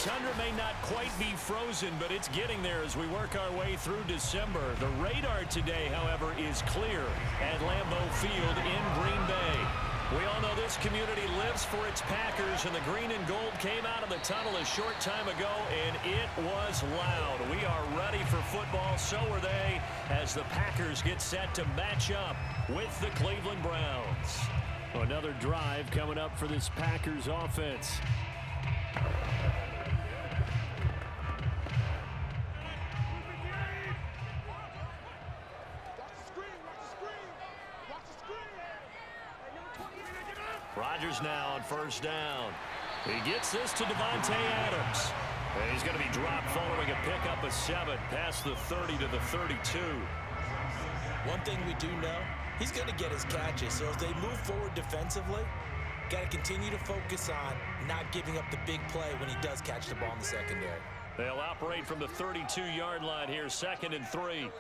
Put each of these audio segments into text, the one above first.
tundra may not quite be frozen, but it's getting there as we work our way through December. The radar today, however, is clear at Lambeau Field in Green Bay. We all know this community lives for its Packers, and the green and gold came out of the tunnel a short time ago, and it was loud. We are ready for football, so are they, as the Packers get set to match up with the Cleveland Browns. Another drive coming up for this Packers offense. Rodgers now on first down. He gets this to Devontae Adams. And he's going to be dropped following a pickup of 7 past the 30 to the 32. One thing we do know, he's going to get his catches. So as they move forward defensively, got to continue to focus on not giving up the big play when he does catch the ball in the secondary. They'll operate from the 32-yard line here, 2nd and 3.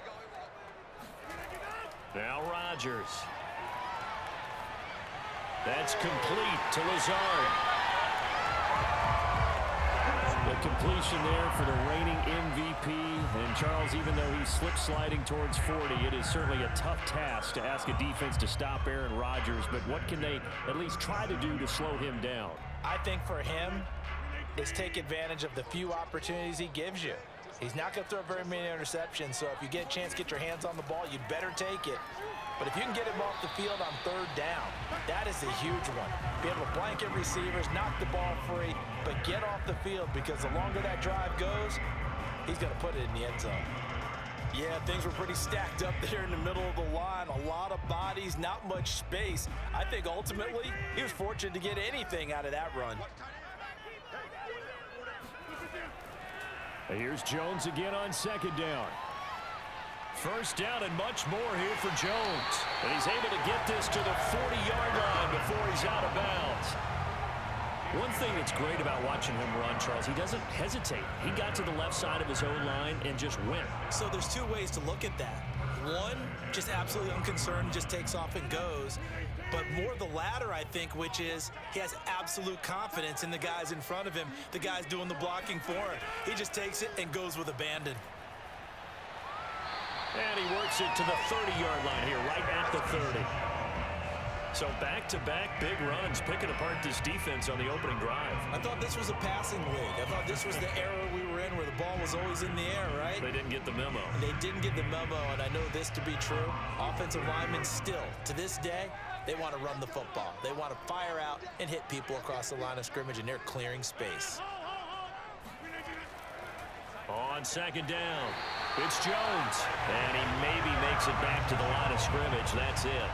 Now Rodgers. That's complete to Lazard. The completion there for the reigning MVP. And Charles, even though he's slip-sliding towards 40, it is certainly a tough task to ask a defense to stop Aaron Rodgers. But what can they at least try to do to slow him down? I think for him is take advantage of the few opportunities he gives you. He's not going to throw very many interceptions, so if you get a chance to get your hands on the ball, you better take it. But if you can get him off the field on 3rd down, that is a huge one. Be able to blanket receivers, knock the ball free, but get off the field, because the longer that drive goes, he's going to put it in the end zone. Yeah, things were pretty stacked up there in the middle of the line. A lot of bodies, not much space. I think ultimately he was fortunate to get anything out of that run. Here's Jones again on 2nd down. First down and much more here for Jones. And he's able to get this to the 40-yard line before he's out of bounds. One thing that's great about watching him run, Charles, he doesn't hesitate. He got to the left side of his own line and just went. So there's 2 ways to look at that. One, just absolutely unconcerned, just takes off and goes. But more the latter, I think, which is he has absolute confidence in the guys in front of him, the guys doing the blocking for him. He just takes it and goes with abandon. And he works it to the 30-yard line here, right at the 30. So back-to-back big runs, picking apart this defense on the opening drive. I thought this was a passing league. I thought this was the era we were in where the ball was always in the air, right? They didn't get the memo. They didn't get the memo, and I know this to be true. Offensive linemen still, to this day, they want to run the football. They want to fire out and hit people across the line of scrimmage, and they're clearing space. On 2nd down, it's Jones. And he maybe makes it back to the line of scrimmage. That's it.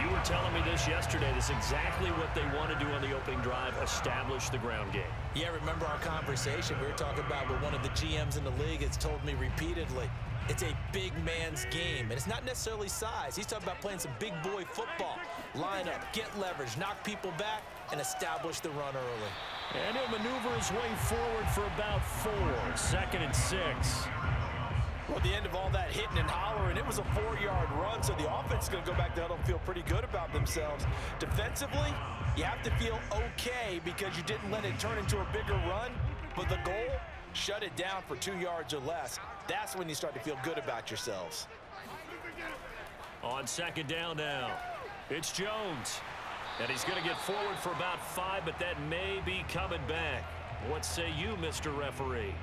You were telling me this yesterday. This is exactly what they want to do on the opening drive, establish the ground game. Yeah, remember our conversation we were talking about with one of the GMs in the league has told me repeatedly, it's a big man's game, and it's not necessarily size. He's talking about playing some big boy football. Line up, get leverage, knock people back, and establish the run early. And he'll maneuver his way forward for about 4. 2nd and 6. Well, at the end of all that hitting and hollering, it was a 4-yard run, so the offense is going to go back to huddle and feel pretty good about themselves. Defensively, you have to feel okay because you didn't let it turn into a bigger run, but the goal, shut it down for 2 yards or less. That's when you start to feel good about yourselves. On 2nd down now, it's Jones. And he's going to get forward for about 5, but that may be coming back. What say you, Mr. Referee?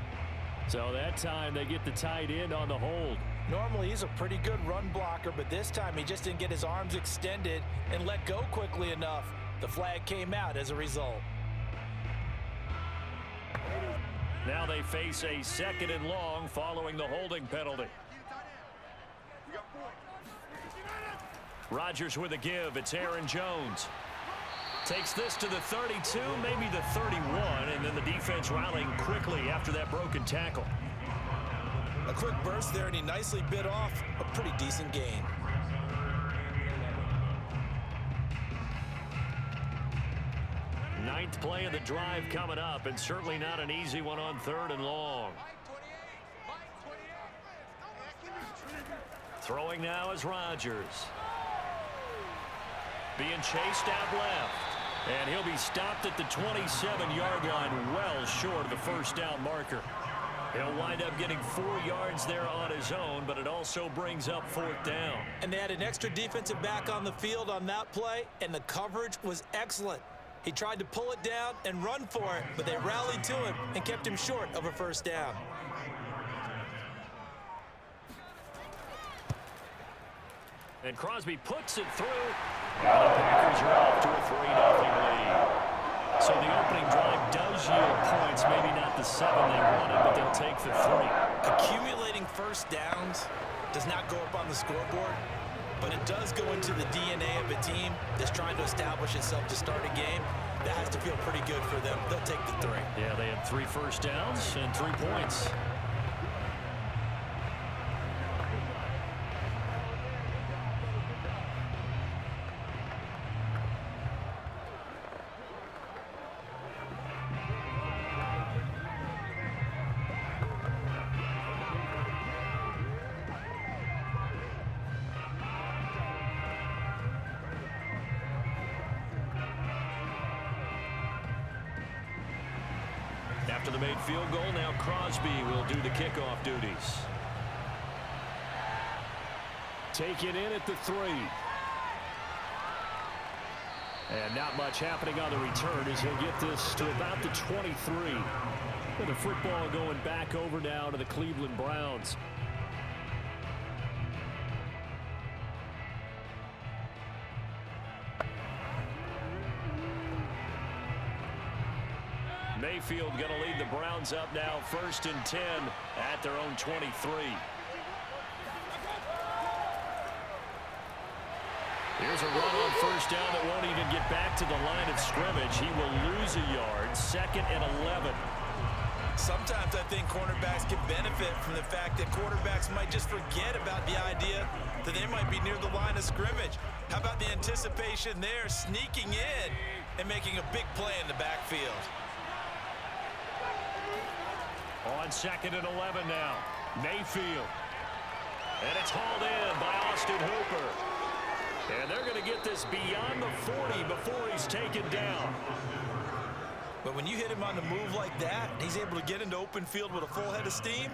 So that time they get the tight end on the hold. Normally he's a pretty good run blocker, but this time he just didn't get his arms extended and let go quickly enough. The flag came out as a result. Now they face a 2nd and long following the holding penalty. Rodgers with a give. It's Aaron Jones. Takes this to the 32, maybe the 31, and then the defense rallying quickly after that broken tackle. A quick burst there, and he nicely bit off a pretty decent gain. Ninth play of the drive coming up, and certainly not an easy one on 3rd and long. Throwing now is Rodgers. Being chased out left. And he'll be stopped at the 27-yard line, well short of the first down marker. He'll wind up getting 4 yards there on his own, but it also brings up 4th down. And they had an extra defensive back on the field on that play, and the coverage was excellent. He tried to pull it down and run for it, but they rallied to him and kept him short of a first down. And Crosby puts it through. And the Packers are off to a 3-0 lead. So the opening drive does yield points, maybe not the 7 they wanted, but they'll take the 3. Accumulating first downs does not go up on the scoreboard, but it does go into the DNA of a team that's trying to establish itself to start a game. That has to feel pretty good for them. They'll take the 3. Yeah, they had 3 first downs and 3 points. After the made field goal, now Crosby will do the kickoff duties. Take it in at the 3. And not much happening on the return as he'll get this to about the 23. And the football going back over now to the Cleveland Browns. Mayfield going to lead the Browns up now, 1st and 10 at their own 23. Here's a run on first down that won't even get back to the line of scrimmage. He will lose a yard, 2nd and 11. Sometimes I think cornerbacks can benefit from the fact that quarterbacks might just forget about the idea that they might be near the line of scrimmage. How about the anticipation there, sneaking in and making a big play in the backfield? On 2nd and 11 now, Mayfield. And it's hauled in by Austin Hooper. And they're going to get this beyond the 40 before he's taken down. But when you hit him on the move like that, and he's able to get into open field with a full head of steam,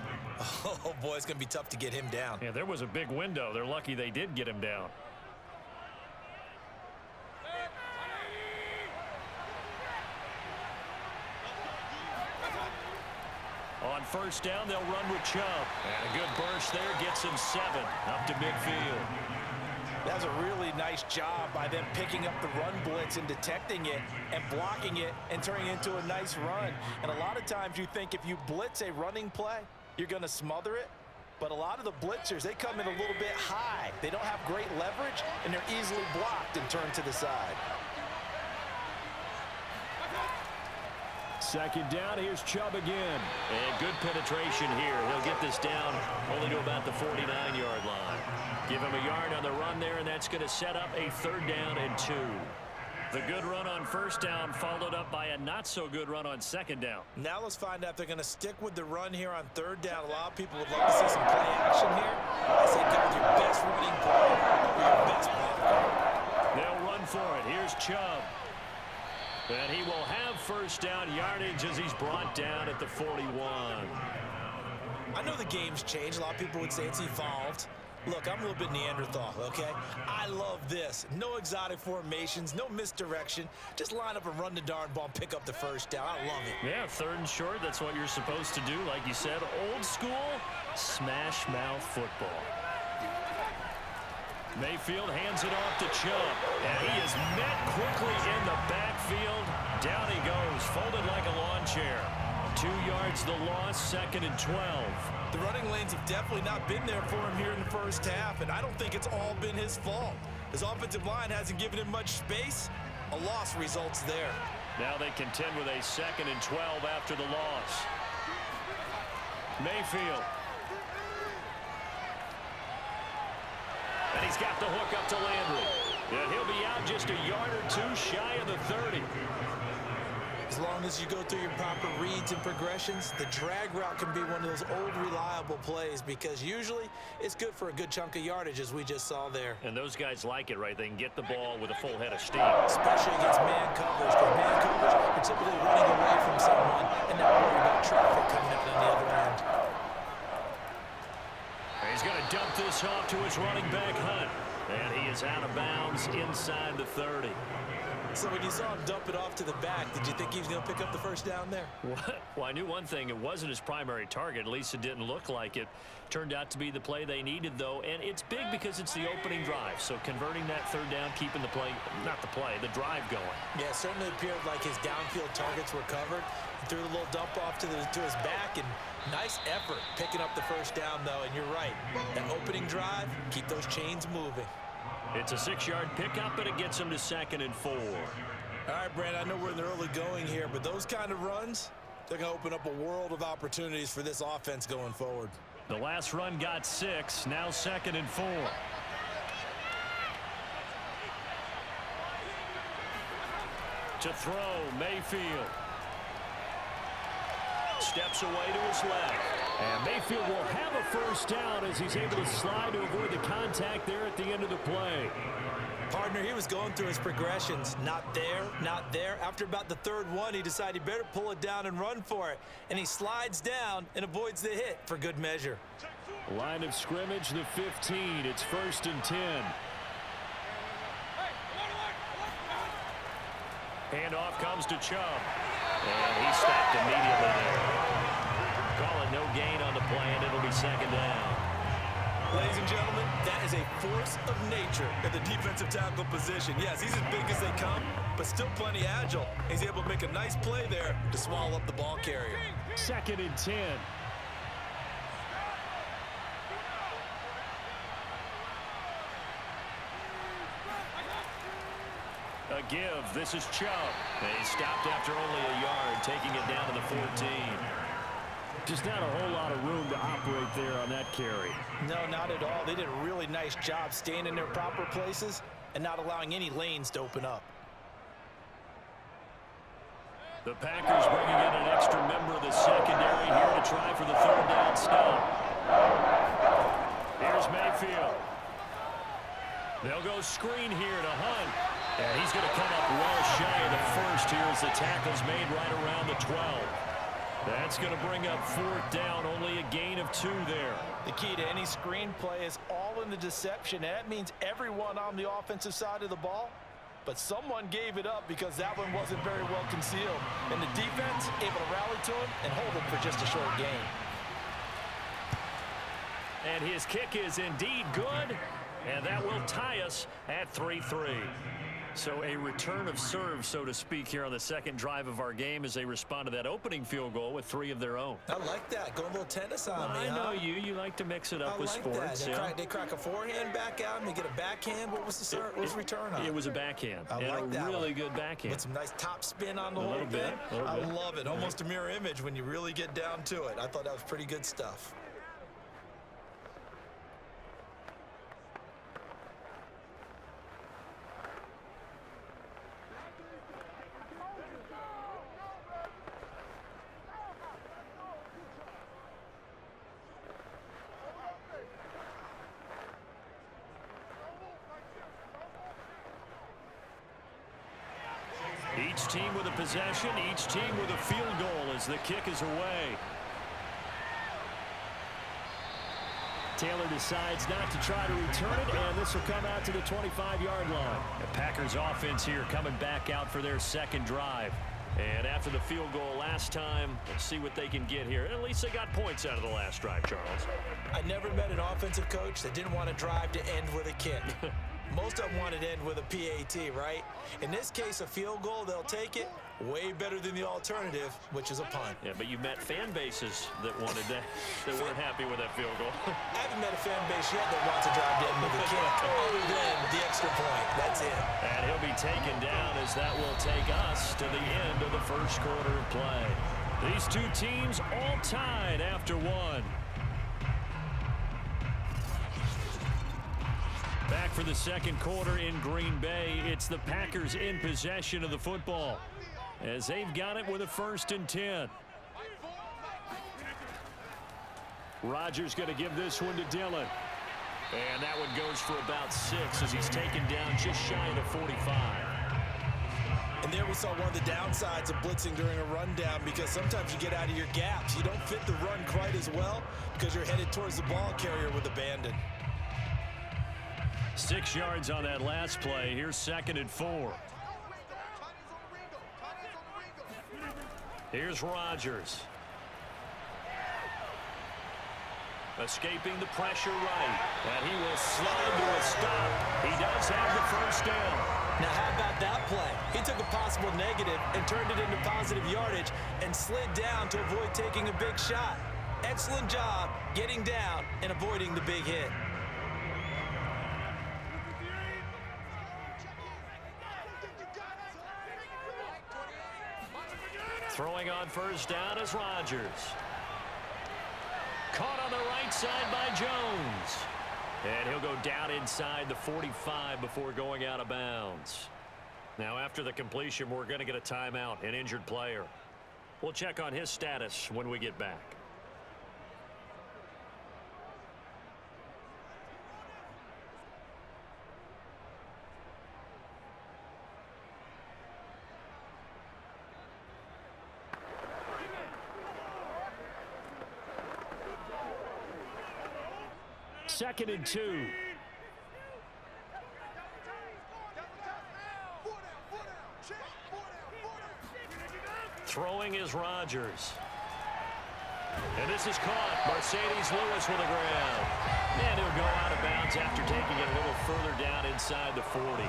oh boy, it's going to be tough to get him down. Yeah, there was a big window. They're lucky they did get him down. On first down, they'll run with Chubb. And a good burst there gets him 7 up to midfield. That's a really nice job by them picking up the run blitz and detecting it and blocking it and turning it into a nice run. And a lot of times you think if you blitz a running play, you're going to smother it. But a lot of the blitzers, they come in a little bit high. They don't have great leverage, and they're easily blocked and turned to the side. 2nd down, here's Chubb again. And good penetration here. He'll get this down only to about the 49-yard line. Give him a yard on the run there, and that's going to set up a 3rd down and 2. The good run on first down followed up by a not-so-good run on 2nd down. Now let's find out if they're going to stick with the run here on 3rd down. A lot of people would love to see some play action here. I say go with your best running play over your best blocker. They'll run for it. Here's Chubb. And he will have first down yardage as he's brought down at the 41. I know the game's changed. A lot of people would say it's evolved. Look, I'm a little bit Neanderthal, okay? I love this. No exotic formations, no misdirection. Just line up and run the darn ball and pick up the first down. I love it. Yeah, 3rd and short, that's what you're supposed to do. Like you said, old school, smash mouth football. Mayfield hands it off to Chubb, and he is met quickly in the backfield. Down he goes, folded like a lawn chair. 2 yards the loss, 2nd and 12. The running lanes have definitely not been there for him here in the first half, and I don't think it's all been his fault. His offensive line hasn't given him much space. A loss results there. Now they contend with a 2nd and 12 after the loss. Mayfield. And he's got the hook up to Landry. And he'll be out just a yard or 2 shy of the 30. As long as you go through your proper reads and progressions, the drag route can be one of those old reliable plays because usually it's good for a good chunk of yardage as we just saw there. And those guys like it, right? They can get the ball with a full head of steam. Especially against man coverage, because man coverage, you're typically running away from someone, and that dump this off to his running back, Hunt. And he is out of bounds inside the 30. So when you saw him dump it off to the back, did you think he was going to pick up the first down there? Well, I knew one thing. It wasn't his primary target. At least it didn't look like it. Turned out to be the play they needed, though. And it's big because it's the opening drive. So converting that third down, keeping the play, not the play, the drive going. Yeah, it certainly appeared like his downfield targets were covered. He threw a little dump off to his back, and nice effort picking up the first down, though. And you're right. That opening drive, keep those chains moving. It's a 6-yard pickup, and it gets him to 2nd and 4. All right, Brand, I know we're in the early going here, but those kind of runs, they're going to open up a world of opportunities for this offense going forward. The last run got 6, now 2nd and 4. To throw, Mayfield. Steps away to his left. And Mayfield will have a first down as he's able to slide to avoid the contact there at the end of the play. Partner, he was going through his progressions. Not there, not there. After about the third one, he decided he better pull it down and run for it. And he slides down and avoids the hit for good measure. Line of scrimmage, the 15. It's 1st and 10. Handoff comes to Chubb. And he stopped immediately there. Call it no gain on the play, and it'll be 2nd down. Ladies and gentlemen, that is a force of nature at the defensive tackle position. Yes, he's as big as they come, but still plenty agile. He's able to make a nice play there to swallow up the ball carrier. 2nd and 10. A give. This is Chubb. And he stopped after only a yard, taking it down to the 14. Just not a whole lot of room to operate there on that carry. No, not at all. They did a really nice job staying in their proper places and not allowing any lanes to open up. The Packers bringing in an extra member of the secondary here to try for the third down stop. Here's Mayfield. They'll go screen here to Hunt. And he's going to come up well shy of the first here as the tackle's made right around the 12. That's going to bring up 4th down, only a gain of 2 there. The key to any screen play is all in the deception. And that means everyone on the offensive side of the ball, but someone gave it up because that one wasn't very well concealed. And the defense able to rally to him and hold him for just a short gain. And his kick is indeed good, and that will tie us at 3-3. So a return of serve, so to speak, here on the second drive of our game as they respond to that opening field goal with 3 of their own. I like that. Going a little tennis on me, I know you. You like to mix it up with sports. They crack a forehand back out and they get a backhand. What was the return on? It was a backhand. I like that really good backhand. With some nice top spin on the whole thing. I love it. Almost a mirror image when you really get down to it. I thought that was pretty good stuff. Each team with a possession, each team with a field goal as the kick is away. Taylor decides not to try to return it, and this will come out to the 25-yard line. The Packers offense here coming back out for their second drive. And after the field goal last time, let's see what they can get here. At least they got points out of the last drive, Charles. I never met an offensive coach that didn't want to drive to end with a kick. Most of them want it to end with a PAT, right? In this case, a field goal, they'll take it. Way better than the alternative, which is a punt. Yeah, but you met fan bases that wanted that, that weren't happy with that field goal. I haven't met a fan base yet that wants to drive to end with a kick, other than the extra point. That's it. And he'll be taken down as that will take us to the end of the first quarter of play. These two teams all tied after one. Back for the second quarter in Green Bay. It's the Packers in possession of the football as they've got it with a 1st and 10. Rodgers going to give this one to Dillon. And that one goes for about 6 as he's taken down just shy of the 45. And And there we saw one of the downsides of blitzing during a rundown, because sometimes you get out of your gaps. You don't fit the run quite as well because you're headed towards the ball carrier with abandon. 6 yards on that last play. Here's 2nd and 4. Here's Rodgers. Escaping the pressure right. And he will slide to a stop. He does have the first down. Now, how about that play? He took a possible negative and turned it into positive yardage and slid down to avoid taking a big shot. Excellent job getting down and avoiding the big hit. Throwing on first down is Rodgers. Caught on the right side by Jones. And he'll go down inside the 45 before going out of bounds. Now, after the completion, we're going to get a timeout, an injured player. We'll check on his status when we get back. Second and 2. Throwing is Rodgers. And this is caught. Mercedes Lewis with the ground. And he'll go out of bounds after taking it a little further down inside the 40.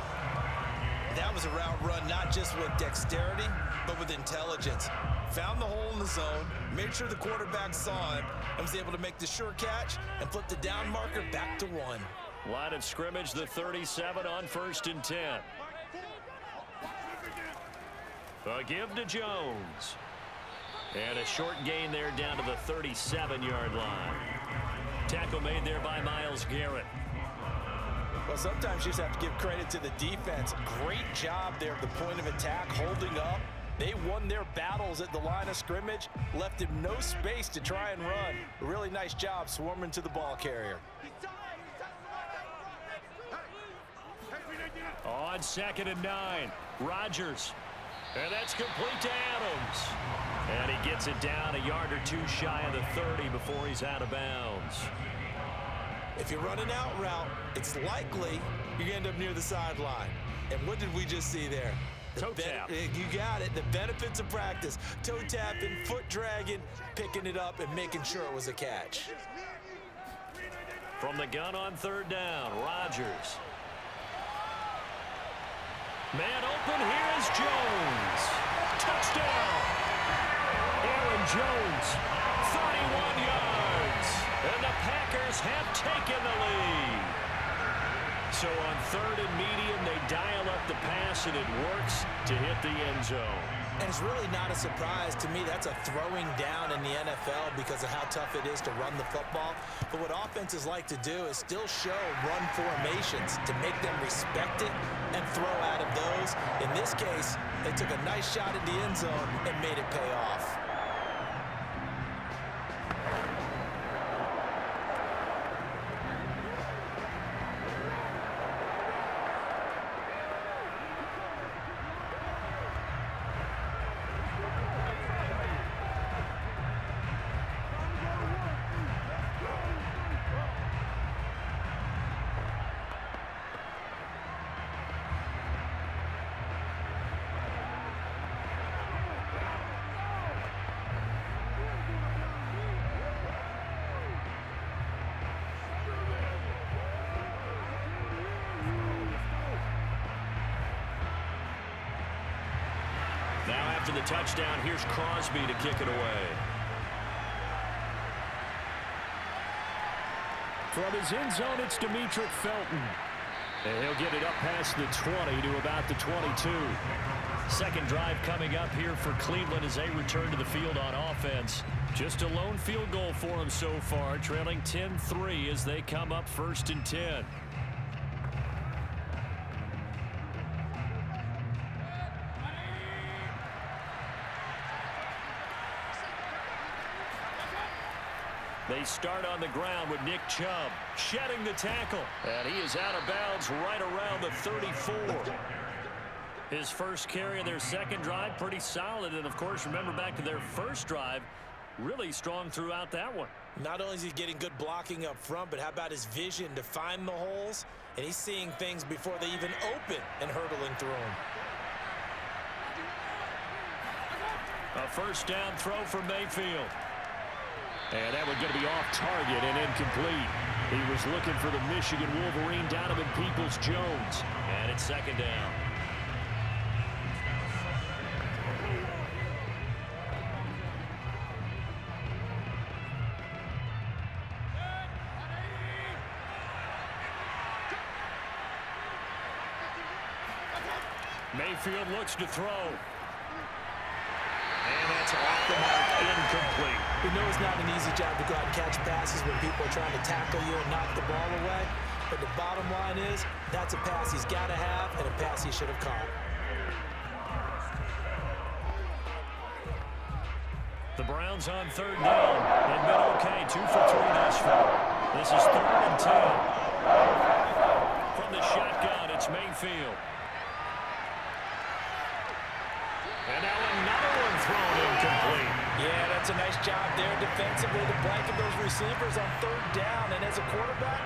That was a route run not just with dexterity, but with intelligence. Found the hole in the zone, made sure the quarterback saw him, and was able to make the sure catch and flip the down marker back to 1. Line of scrimmage, the 37 on 1st and 10. A give to Jones. And a short gain there down to the 37-yard line. Tackle made there by Myles Garrett. Well, sometimes you just have to give credit to the defense. Great job there at the point of attack, holding up. They won their battles at the line of scrimmage, left him no space to try and run. A really nice job swarming to the ball carrier. On 2nd and 9, Rodgers. And that's complete to Adams. And he gets it down a yard or two shy of the 30 before he's out of bounds. If you run an out route, it's likely you're going to end up near the sideline. And what did we just see there? Toe tap. You got it. The benefits of practice. Toe tapping, foot dragging, picking it up, and making sure it was a catch. From the gun on 3rd down, Rodgers. Man open, here is Jones. Touchdown! Aaron Jones, 31 yards. And the Packers have taken the lead. So on 3rd and medium, they dial up the pass, and it works to hit the end zone. And it's really not a surprise to me. That's a throwing down in the NFL because of how tough it is to run the football. But what offenses like to do is still show run formations to make them respect it and throw out of those. In this case, they took a nice shot at the end zone and made it pay off. After the touchdown, here's Crosby to kick it away. From his end zone, it's Demetric Felton. And he'll get it up past the 20 to about the 22. Second drive coming up here for Cleveland as they return to the field on offense. Just a lone field goal for them so far, trailing 10-3 as they come up 1st and 10. They start on the ground with Nick Chubb shedding the tackle. And he is out of bounds right around the 34. His first carry of their second drive, pretty solid. And, of course, remember back to their first drive, really strong throughout that one. Not only is he getting good blocking up front, but how about his vision to find the holes? And he's seeing things before they even open and hurdling through them. A first down throw for Mayfield. And that one going to be off target and incomplete. He was looking for the Michigan Wolverine, Donovan Peoples-Jones. And it's second down. Mayfield looks to throw. And that's off the mark, incomplete. We know it's not an easy job to go out and catch passes when people are trying to tackle you and knock the ball away. But the bottom line is, that's a pass he's got to have and a pass he should have caught. The Browns on third down. They've been okay, 2 for 3 thus far. This is 3rd and 10. From the shotgun, it's Mayfield. And now another one thrown incomplete. Yeah, that's a nice job there defensively to blanket those receivers on third down. And as a quarterback,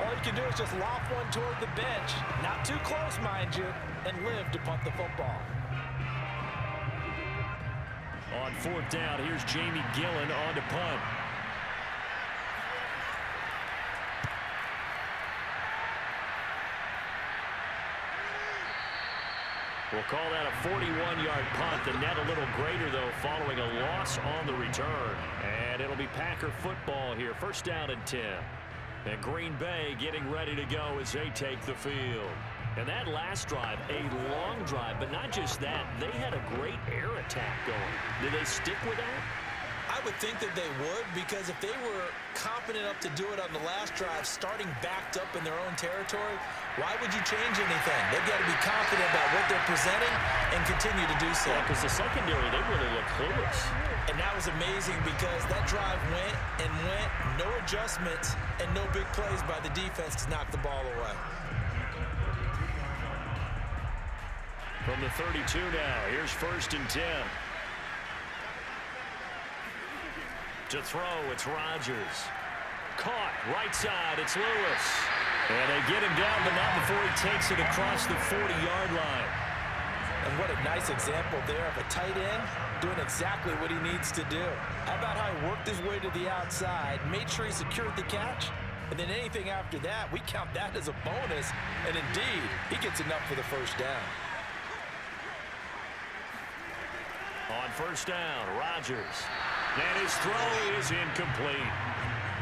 all you can do is just loft one toward the bench. Not too close, mind you, and live to punt the football. On 4th down, here's Jamie Gillen on to punt. We'll call that a 41-yard punt. The net a little greater, though, following a loss on the return. And it'll be Packer football here. First down and 10. And Green Bay getting ready to go as they take the field. And that last drive, a long drive, but not just that. They had a great air attack going. Did they stick with that? I would think that they would, because if they were confident enough to do it on the last drive, starting backed up in their own territory, why would you change anything? They've got to be confident about what they're presenting and continue to do so. Yeah, because the secondary, they really look clueless. And that was amazing because that drive went and went, no adjustments, and no big plays by the defense to knock the ball away. From the 32 now, here's 1st and 10. To throw, it's Rodgers. Caught, right side, it's Lewis. And they get him down, but not before he takes it across the 40-yard line. And what a nice example there of a tight end doing exactly what he needs to do. How about how he worked his way to the outside, made sure he secured the catch, and then anything after that, we count that as a bonus. And indeed, he gets enough for the first down. On first down, Rodgers. And his throw is incomplete.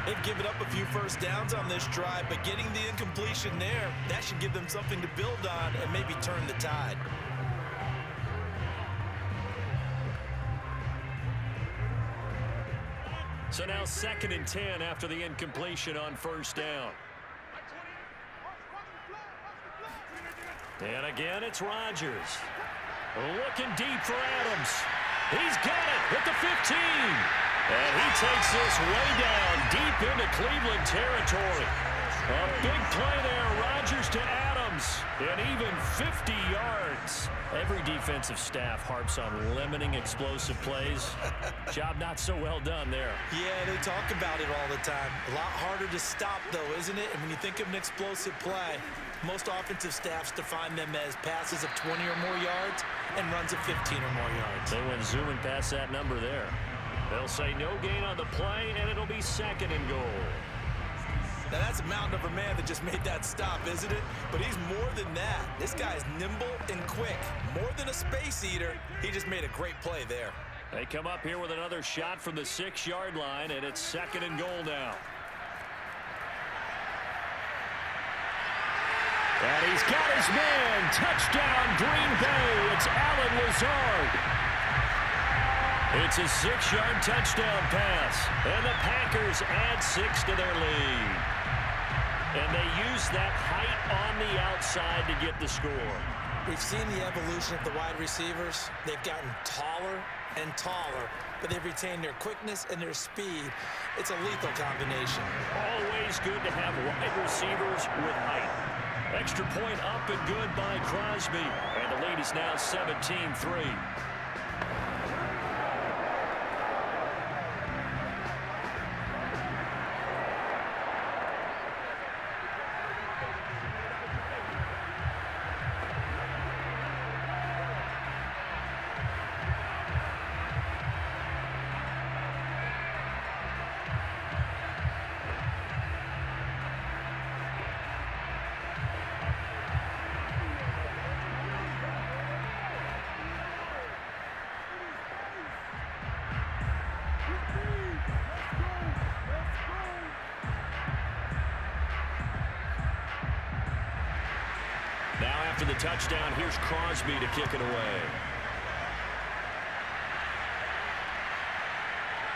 They've given up a few first downs on this drive, but getting the incompletion there, that should give them something to build on and maybe turn the tide. So now 2nd and 10 after the incompletion on first down. And again, it's Rodgers. Looking deep for Adams. He's got it at the 15. And he takes this way down deep into Cleveland territory. A big play there. Rodgers to Adams. And even 50 yards. Every defensive staff harps on limiting explosive plays. Job not so well done there. Yeah, they talk about it all the time. A lot harder to stop, though, isn't it? And when you think of an explosive play, most offensive staffs define them as passes of 20 or more yards and runs of 15 or more yards. They went zooming past that number there. They'll say no gain on the play, and it'll be 2nd and goal. Now, that's a mountain of a man that just made that stop, isn't it? But he's more than that. This guy's nimble and quick. More than a space eater, he just made a great play there. They come up here with another shot from the 6-yard line, and it's 2nd and goal now. And he's got his man. Touchdown, Green Bay. It's Allen Lazard. It's a 6-yard touchdown pass. And the Packers add 6 to their lead. And they use that height on the outside to get the score. We've seen the evolution of the wide receivers. They've gotten taller and taller, but they've retained their quickness and their speed. It's a lethal combination. Always good to have wide receivers with height. Extra point up and good by Crosby. And the lead is now 17-3. Now after the touchdown, here's Crosby to kick it away.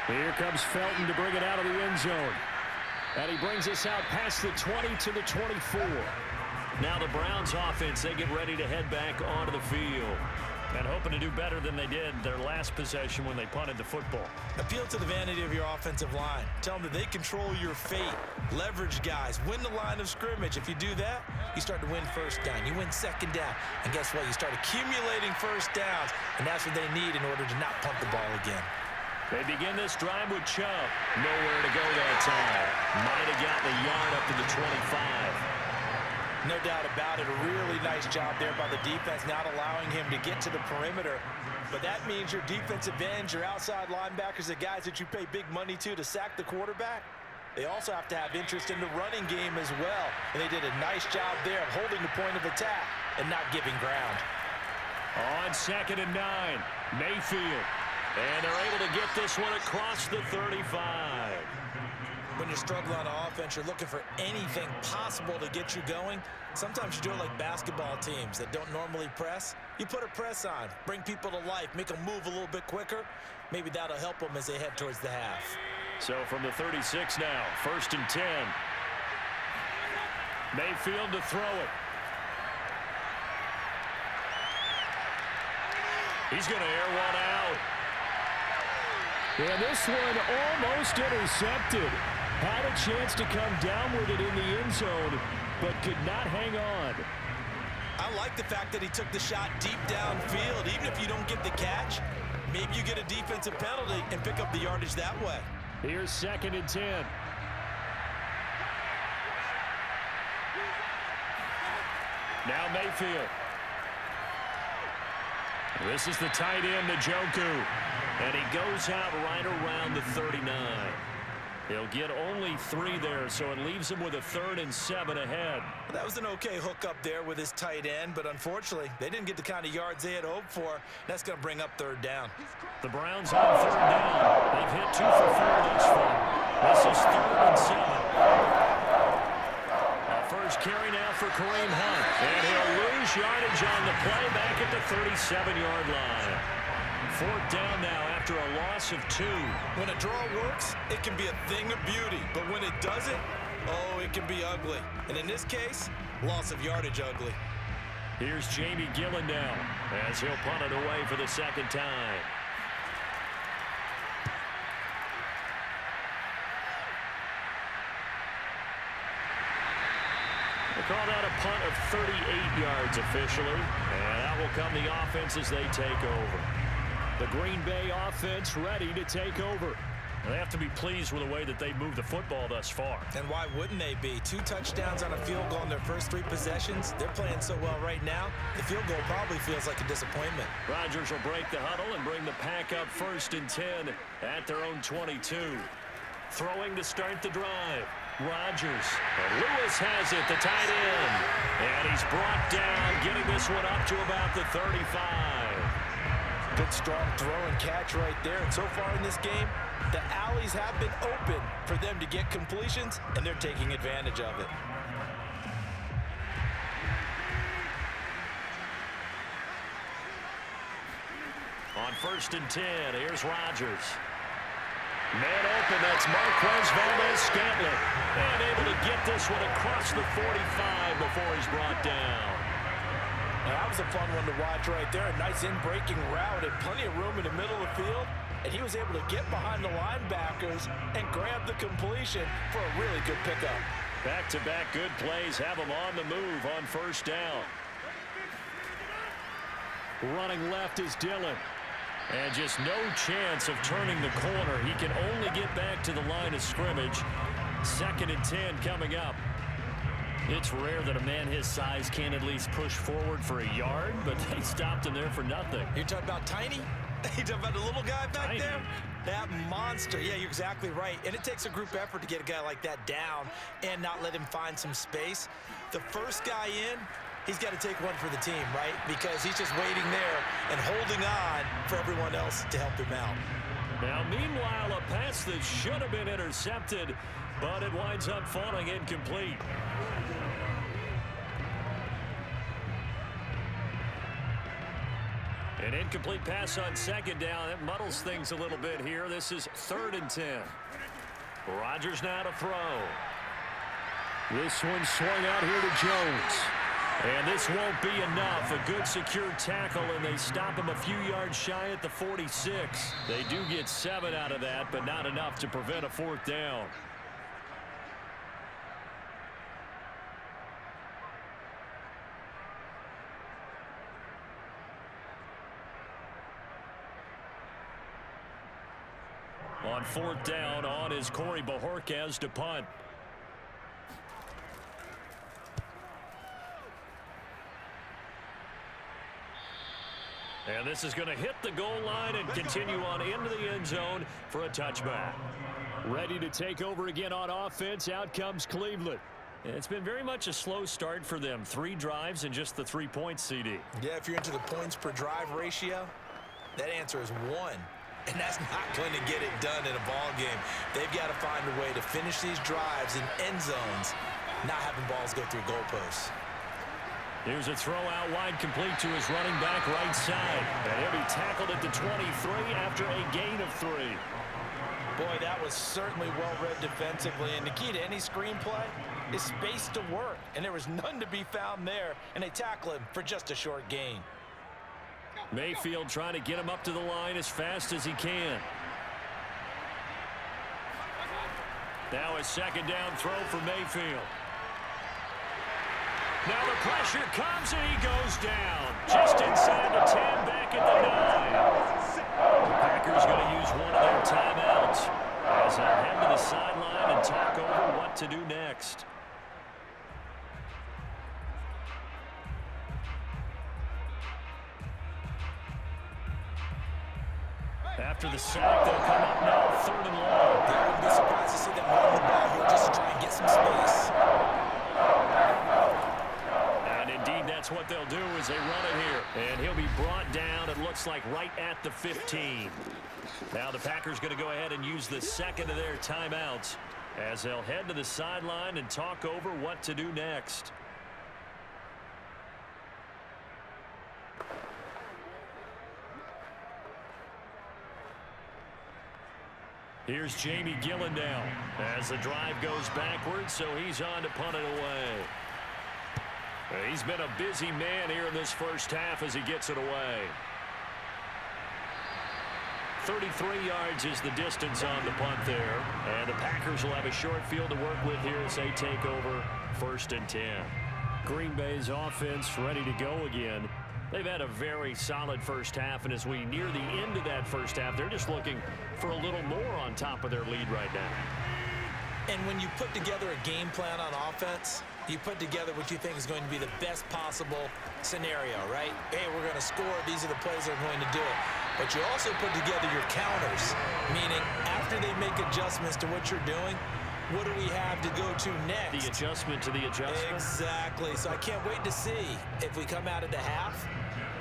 Here comes Felton to bring it out of the end zone. And he brings us out past the 20 to the 24. Now the Browns offense, they get ready to head back onto the field. And hoping to do better than they did their last possession when they punted the football. Appeal to the vanity of your offensive line. Tell them that they control your fate. Leverage guys. Win the line of scrimmage. If you do that, you start to win first down. You win second down. And guess what? You start accumulating first downs. And that's what they need in order to not punt the ball again. They begin this drive with Chubb. Nowhere to go that time. Might have gotten a yard up to the 25. No doubt about it. A really nice job there by the defense, not allowing him to get to the perimeter. But that means your defensive ends, your outside linebackers, the guys that you pay big money to sack the quarterback, they also have to have interest in the running game as well. And they did a nice job there of holding the point of attack and not giving ground. On 2nd and 9, Mayfield. And they're able to get this one across the 35. When you're struggling on offense, you're looking for anything possible to get you going. Sometimes you do it like basketball teams that don't normally press. You put a press on, bring people to life, make them move a little bit quicker. Maybe that'll help them as they head towards the half. So from the 36 now, 1st and 10. Mayfield to throw it. He's going to air one out. And this one almost intercepted. Had a chance to come down with it in the end zone, but could not hang on. I like the fact that he took the shot deep downfield. Even if you don't get the catch, maybe you get a defensive penalty and pick up the yardage that way. Here's 2nd and 10. Now Mayfield. This is the tight end, Njoku. And he goes out right around the 39. He'll get only 3 there, so it leaves him with a 3rd and 7 ahead. That was an okay hookup there with his tight end, but unfortunately, they didn't get the kind of yards they had hoped for. That's going to bring up 3rd down. The Browns on 3rd down. They've hit 2 for 4 thus far. This is 3rd and 7. First carry now for Kareem Hunt. And he'll lose yardage on the play back at the 37-yard line. 4th down now after a loss of 2. When a draw works, it can be a thing of beauty. But when it doesn't, oh, it can be ugly. And in this case, loss of yardage ugly. Here's Jamie Gillen now as he'll punt it away for the 2nd time. They call that a punt of 38 yards officially. And that will come the offense as they take over. The Green Bay offense ready to take over. They have to be pleased with the way that they moved the football thus far. And why wouldn't they be? 2 touchdowns on a field goal in their first 3 possessions. They're playing so well right now, the field goal probably feels like a disappointment. Rodgers will break the huddle and bring the pack up 1st and 10 at their own 22. Throwing to start the drive. Rodgers. And Lewis has it, the tight end. And he's brought down, getting this one up to about the 35. Good strong throw and catch right there. And so far in this game, the alleys have been open for them to get completions, and they're taking advantage of it. On 1st and 10, here's Rodgers. Man open, that's Marquez Valdes-Scantling. And able to get this one across the 45 before he's brought down. Now, that was a fun one to watch right there. A nice in-breaking route and plenty of room in the middle of the field. And he was able to get behind the linebackers and grab the completion for a really good pickup. Back-to-back good plays have him on the move on first down. Running left is Dillon. And just no chance of turning the corner. He can only get back to the line of scrimmage. 2nd and 10 coming up. It's rare that a man his size can't at least push forward for a yard, but they stopped him there for nothing. You're talking about tiny? You're talking about the little guy back Tiny. there? That monster. Yeah, you're exactly right. And it takes a group effort to get a guy like that down and not let him find some space. The first guy in, he's got to take one for the team, right? Because he's just waiting there and holding on for everyone else to help him out. Now, meanwhile, a pass that should have been intercepted, but it winds up falling incomplete. An incomplete pass on 2nd down. It muddles things a little bit here. This is 3rd and 10. Rodgers now to throw. This one swung out here to Jones. And this won't be enough. A good secure tackle, and they stop him a few yards shy at the 46. They do get 7 out of that, but not enough to prevent a 4th down. On 4th down, on is Corey Bojorquez to punt. And this is going to hit the goal line and continue on into the end zone for a touchback. Ready to take over again on offense. Out comes Cleveland. It's been very much a slow start for them. 3 drives and just the 3 points, CD. Yeah, if you're into the points per drive ratio, that answer is 1. And that's not going to get it done in a ball game. They've got to find a way to finish these drives in end zones, not having balls go through goalposts. Here's a throw out wide, complete to his running back right side. And he'll be tackled at the 23 after a gain of 3. Boy, that was certainly well-read defensively. And the key to any screenplay is space to work. And there was none to be found there. And they tackle him for just a short gain. Mayfield trying to get him up to the line as fast as he can. Now a 2nd down throw for Mayfield. Now the pressure comes and he goes down. Just inside the 10, back at the 9. The Packers going to use one of their timeouts as they head to the sideline and talk over what to do next. After the sack, they'll come up now 3rd and long. I wouldn't be surprised to see them run the ball here just to try and get some space. And indeed, that's what they'll do as they run it here. And he'll be brought down, it looks like, right at the 15. Now the Packers going to go ahead and use the 2nd of their timeouts as they'll head to the sideline and talk over what to do next. Here's Jamie Gillen now as the drive goes backwards, so he's on to punt it away. He's been a busy man here in this first half as he gets it away. 33 yards is the distance on the punt there, and the Packers will have a short field to work with here as they take over 1st and 10. Green Bay's offense ready to go again. They've had a very solid first half, and as we near the end of that first half, they're just looking for a little more on top of their lead right now. And when you put together a game plan on offense, you put together what you think is going to be the best possible scenario, right? Hey, we're going to score. These are the plays that are going to do it. But you also put together your counters, meaning after they make adjustments to what you're doing, what do we have to go to next? The adjustment to the adjustment. Exactly. So I can't wait to see if we come out of the half,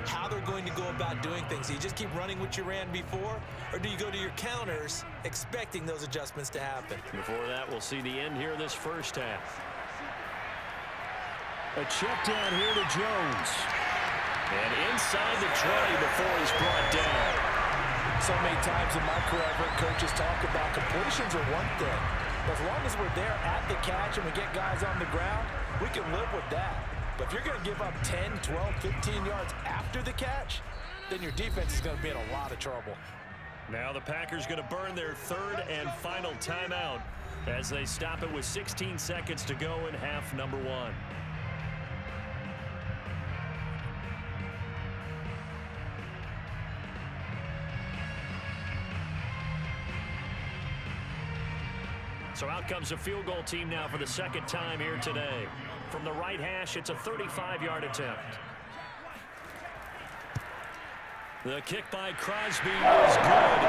how they're going to go about doing things. Do you just keep running what you ran before, or do you go to your counters expecting those adjustments to happen? Before that, we'll see the end here of this first half. A check down here to Jones. And inside the 20 before he's brought down. So many times in my career, I've heard coaches talk about completions are one thing. But as long as we're there at the catch and we get guys on the ground, we can live with that. But if you're going to give up 10, 12, 15 yards after the catch, then your defense is going to be in a lot of trouble. Now the Packers going to burn their 3rd and final timeout as they stop it with 16 seconds to go in half number one. So out comes a field goal team now for the second time here today. From the right hash, it's a 35-yard attempt. The kick by Crosby is good.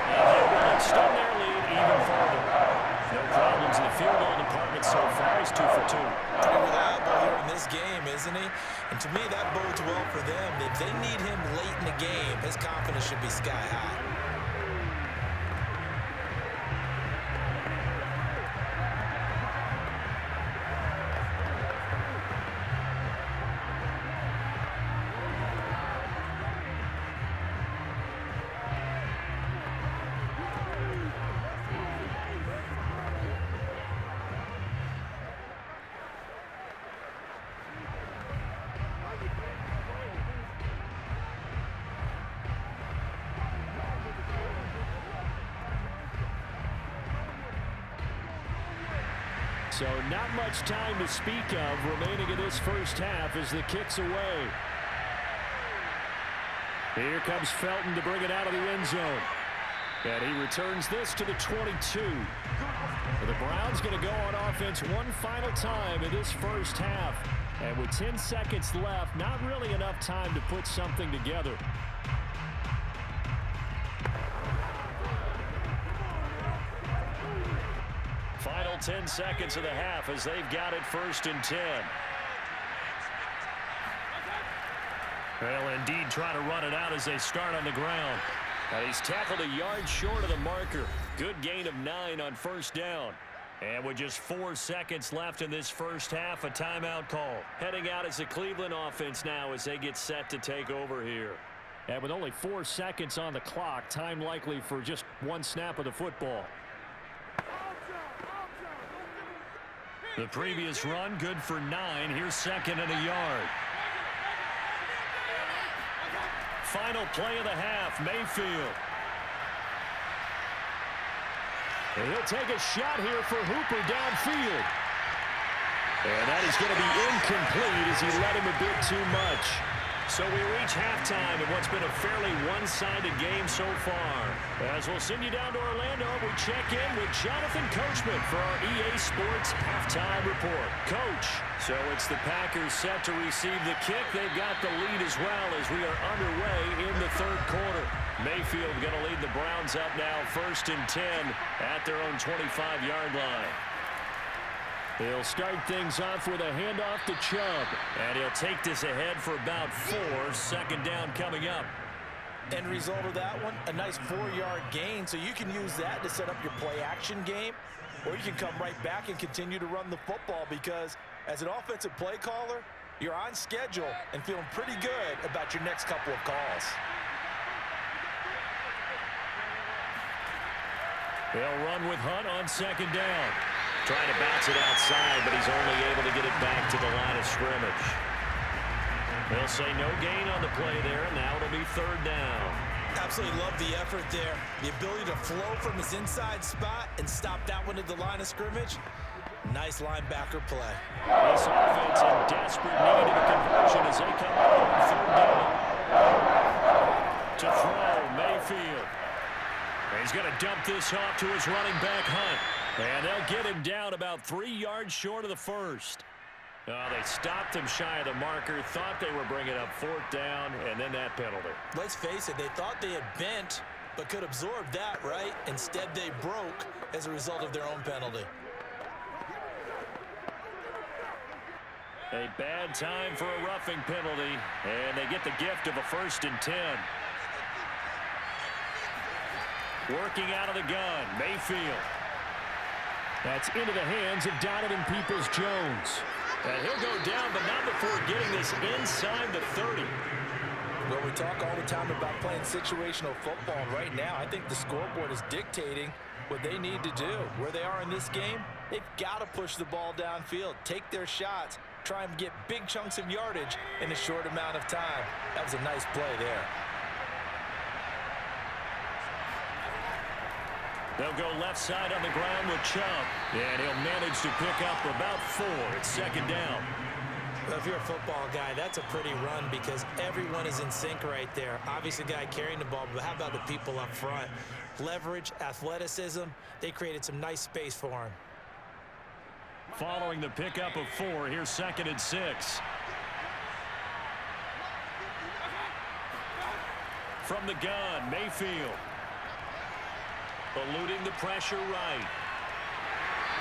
And they will extend their lead even further. No problems in the field goal department so far. He's 2 for 2. Pretty reliable here in this game, isn't he? And to me, that bodes well for them. If they need him late in the game, his confidence should be sky high. So not much time to speak of remaining in this first half as the kick's away. Here comes Felton to bring it out of the end zone. And he returns this to the 22. The Browns going to go on offense one final time in this first half. And with 10 seconds left, not really enough time to put something together. Final 10 seconds of the half as they've got it 1st and 10. Well, indeed, try to run it out as they start on the ground. And he's tackled a yard short of the marker. Good gain of 9 on 1st down. And with just 4 seconds left in this first half, a timeout call. Heading out as the Cleveland offense now as they get set to take over here. And with only 4 seconds on the clock, time likely for just one snap of the football. The previous run, good for 9. Here's 2nd and a yard. Final play of the half, Mayfield. And he'll take a shot here for Hooper downfield. And that is going to be incomplete as he led him a bit too much. So we reach halftime in what's been a fairly one-sided game so far. As we'll send you down to Orlando, we check in with Jonathan Coachman for our EA Sports Halftime Report. Coach, so it's the Packers set to receive the kick. They've got the lead as well as we are underway in the 3rd quarter. Mayfield going to lead the Browns up now 1st and 10 at their own 25-yard line. He'll start things off with a handoff to Chubb. And he'll take this ahead for about 4. 2nd down coming up. End result of that one, a nice 4-yard gain. So you can use that to set up your play-action game. Or you can come right back and continue to run the football because as an offensive play caller, you're on schedule and feeling pretty good about your next couple of calls. They'll run with Hunt on 2nd down. Trying to bounce it outside, but he's only able to get it back to the line of scrimmage. They'll say no gain on the play there, and now it'll be 3rd down. Absolutely love the effort there. The ability to flow from his inside spot and stop that one at the line of scrimmage. Nice linebacker play. This offense in desperate need of a conversion as they come up on 3rd down. To throw, Mayfield. And he's going to dump this off to his running back, Hunt. And they'll get him down about 3 yards short of the 1st. They stopped him shy of the marker, thought they were bringing up 4th down, and then that penalty. Let's face it, they thought they had bent, but could absorb that, right? Instead, they broke as a result of their own penalty. A bad time for a roughing penalty, and they get the gift of a 1st and 10. Working out of the gun, Mayfield. That's into the hands of Donovan Peoples-Jones. And he'll go down, but not before getting this inside the 30. Well, we talk all the time about playing situational football. Right now, I think the scoreboard is dictating what they need to do. Where they are in this game, they've got to push the ball downfield, take their shots, try and get big chunks of yardage in a short amount of time. That was a nice play there. They'll go left side on the ground with Chubb. And he'll manage to pick up about 4. It's second down. Well, if you're a football guy, that's a pretty run because everyone is in sync right there. Obviously, the guy carrying the ball, but how about the people up front? Leverage, athleticism, they created some nice space for him. Following the pickup of 4, here's second and 6. From the gun, Mayfield. Eluding the pressure right.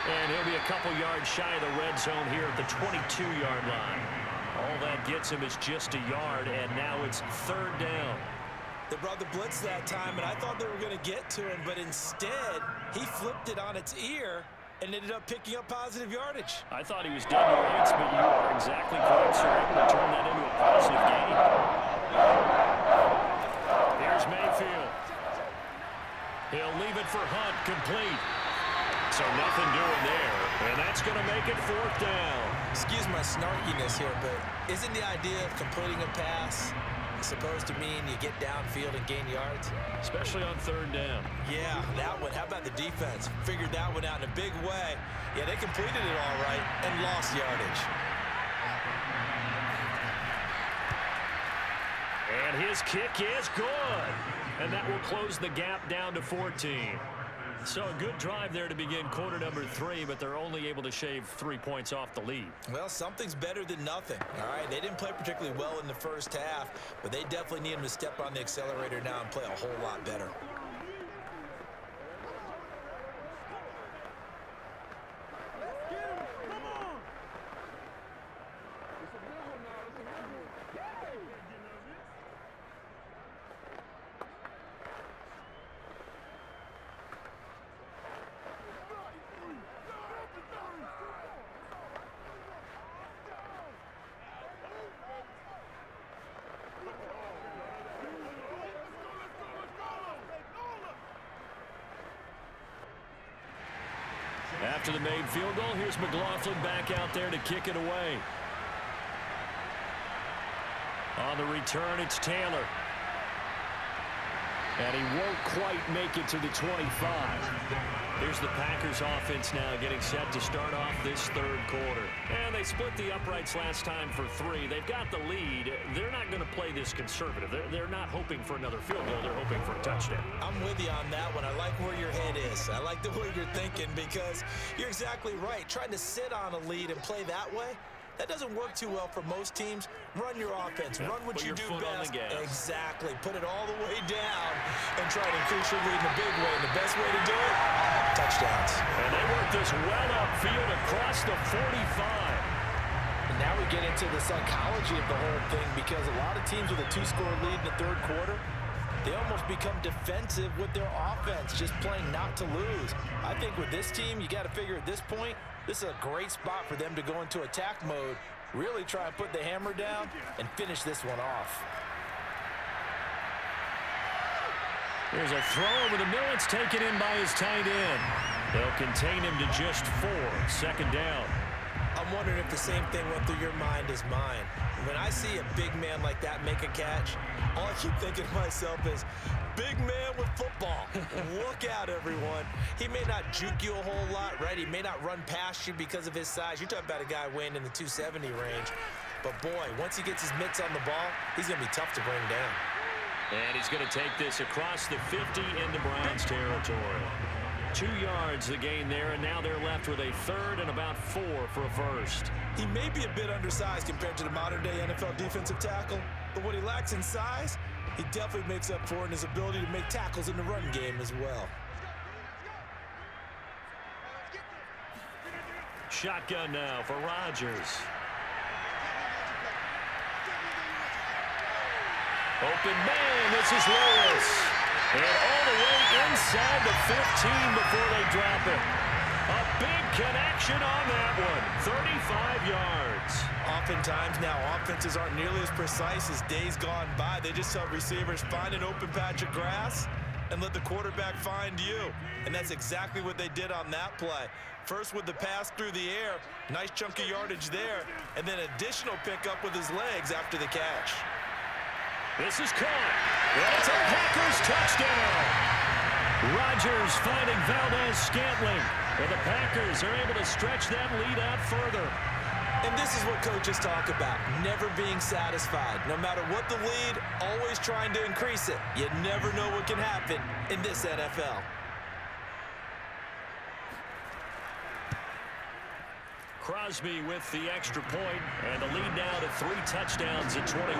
And he'll be a couple yards shy of the red zone here at the 22-yard line. All that gets him is just a yard, and now it's third down. They brought the blitz that time, and I thought they were going to get to him, but instead, he flipped it on its ear and ended up picking up positive yardage. I thought he was dead to rights, but you are exactly correct, sir. Able to turn that into a positive gain. Here's Mayfield. He'll leave it for Hunt, complete. So nothing doing there, and that's going to make it fourth down. Excuse my snarkiness here, but isn't the idea of completing a pass supposed to mean you get downfield and gain yards? Especially on third down. Yeah, that one. How about the defense? Figured that one out in a big way. Yeah, they completed it all right and lost yardage. And his kick is good. And that will close the gap down to 14. So a good drive there to begin quarter number 3, but they're only able to shave 3 points off the lead. Well, something's better than nothing. All right, they didn't play particularly well in the first half, but they definitely need him to step on the accelerator now and play a whole lot better. After the made field goal, here's McLaughlin back out there to kick it away. On the return, it's Taylor. And he won't quite make it to the 25. Here's the Packers offense now getting set to start off this third quarter. And they split the uprights last time for 3. They've got the lead. They're not going to play this conservative. They're not hoping for another field goal. They're hoping for a touchdown. I'm with you on that one. I like where your head is. I like the way you're thinking because you're exactly right. Trying to sit on a lead and play that way, that doesn't work too well for most teams. Run your offense. Run what you do best. Exactly. Put it all the way down and try to increase your lead in a big way. And the best way to do it, touchdowns. And they work this well upfield across the 45. And now we get into the psychology of the whole thing because a lot of teams with a 2-score lead in the third quarter, they almost become defensive with their offense, just playing not to lose. I think with this team, you got to figure at this point, this is a great spot for them to go into attack mode, really try and put the hammer down and finish this one off. There's a throw over the middle. It's taken in by his tight end. They'll contain him to just 4. Second down. I'm wondering if the same thing went through your mind as mine. When I see a big man like that make a catch, all I keep thinking to myself is, big man with football. Look out, everyone. He may not juke you a whole lot, right? He may not run past you because of his size. You're talking about a guy weighing in the 270 range. But, boy, once he gets his mitts on the ball, he's going to be tough to bring down. And he's going to take this across the 50 into Browns territory. 2 yards the gain there, and now they're left with a third and about 4 for a first. He may be a bit undersized compared to the modern-day NFL defensive tackle, but what he lacks in size, he definitely makes up for in his ability to make tackles in the run game as well. Shotgun now for Rodgers. Open man, this is Lewis. And all the way inside the 15 before they drop it. A big connection on that one. 35 yards. Oftentimes now, offenses aren't nearly as precise as days gone by. They just tell receivers, find an open patch of grass and let the quarterback find you. And that's exactly what they did on that play. First with the pass through the air, nice chunk of yardage there, and then additional pickup with his legs after the catch. This is caught. That's a Packers touchdown. Rodgers finding Valdez-Scantling. And the Packers are able to stretch that lead out further. And this is what coaches talk about, never being satisfied. No matter what the lead, always trying to increase it. You never know what can happen in this NFL. Crosby with the extra point, and the lead now to 3 touchdowns at 21.